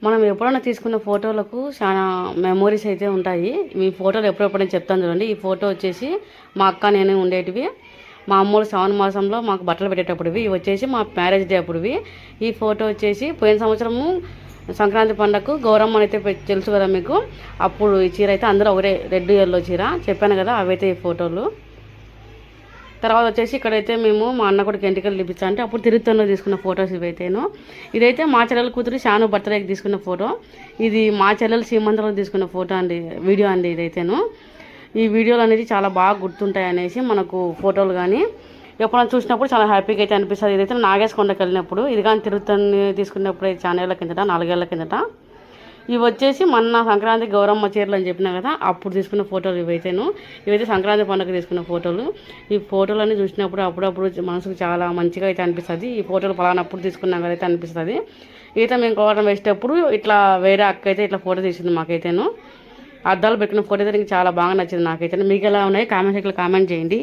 మనం ఎప్పుడైనా తీసుకున్న ఫోటోలకు చాలా మెమోరీస్ అయితే ఉంటాయి. మీ ఫోటోలు ఎప్పుడెప్పుడు నేను చెప్తాను చూడండి. ఈ ఫోటో వచ్చేసి మా అక్క నేను ఉండేటివి. మా అమ్మోళ్ళు శ్రావణ మాసంలో మాకు బట్టలు పెట్టేటప్పుడువి. ఇవి వచ్చేసి మా మ్యారేజ్ డే అప్పుడువి. ఈ ఫోటో వచ్చేసి పోయిన సంవత్సరము సంక్రాంతి పండగకు గౌరమ్మ అయితే తెలుసు కదా మీకు. అప్పుడు ఈ చీర అయితే అందరూ ఒకటే రెడ్ ఎల్లో చీర చెప్పాను కదా, అవైతే ఈ ఫోటోలు. తర్వాత వచ్చేసి ఇక్కడైతే మేము మా అన్న కూడా ఎంటికలు తీపించా అంటే అప్పుడు తిరుత్తలో తీసుకున్న ఫొటోస్ ఇవైతేను. ఇదైతే మా చెల్లెల కూతురు షాను బర్త్డేకి తీసుకున్న ఫోటో. ఇది మా చెల్లెలు సీమంతలో తీసుకున్న ఫోటో అండి, వీడియో అండి ఇదైతేను. ఈ వీడియోలు అనేది చాలా బాగా గుర్తుంటాయి అనేసి మనకు ఫోటోలు కానీ ఎప్పుడైనా చూసినప్పుడు చాలా హ్యాపీగా అయితే అనిపిస్తుంది. ఇదైతే నాగేశ్కొండకి వెళ్ళినప్పుడు, ఇది కానీ తిరుత్తని తీసుకున్నప్పుడు చాలా ఏళ్ళ కిందట, 4 ఏళ్ల కిందట. ఇవి వచ్చేసి మొన్న సంక్రాంతి గౌరమ్మ చీరలు అని చెప్పినా కదా, అప్పుడు తీసుకున్న ఫోటోలు ఇవైతేను. ఇవైతే సంక్రాంతి పండుగ తీసుకున్న ఫోటోలు. ఈ ఫోటోలన్నీ చూసినప్పుడు అప్పుడప్పుడు మనసుకు చాలా మంచిగా అయితే అనిపిస్తుంది. ఈ ఫోటోలు పలానప్పుడు తీసుకున్నాం కదా అయితే అనిపిస్తుంది. అయితే మేము కోవడం వేసేటప్పుడు ఇట్లా వేరే అక్క అయితే ఇట్లా ఫోటో తీసింది మాకైతేను. అద్దాలు పెట్టిన ఫోటో అయితే చాలా బాగా నచ్చింది నాకైతే. మీకు ఎలా ఉన్నాయి కామెంట్ సెక్షన్లో కామెంట్ చేయండి.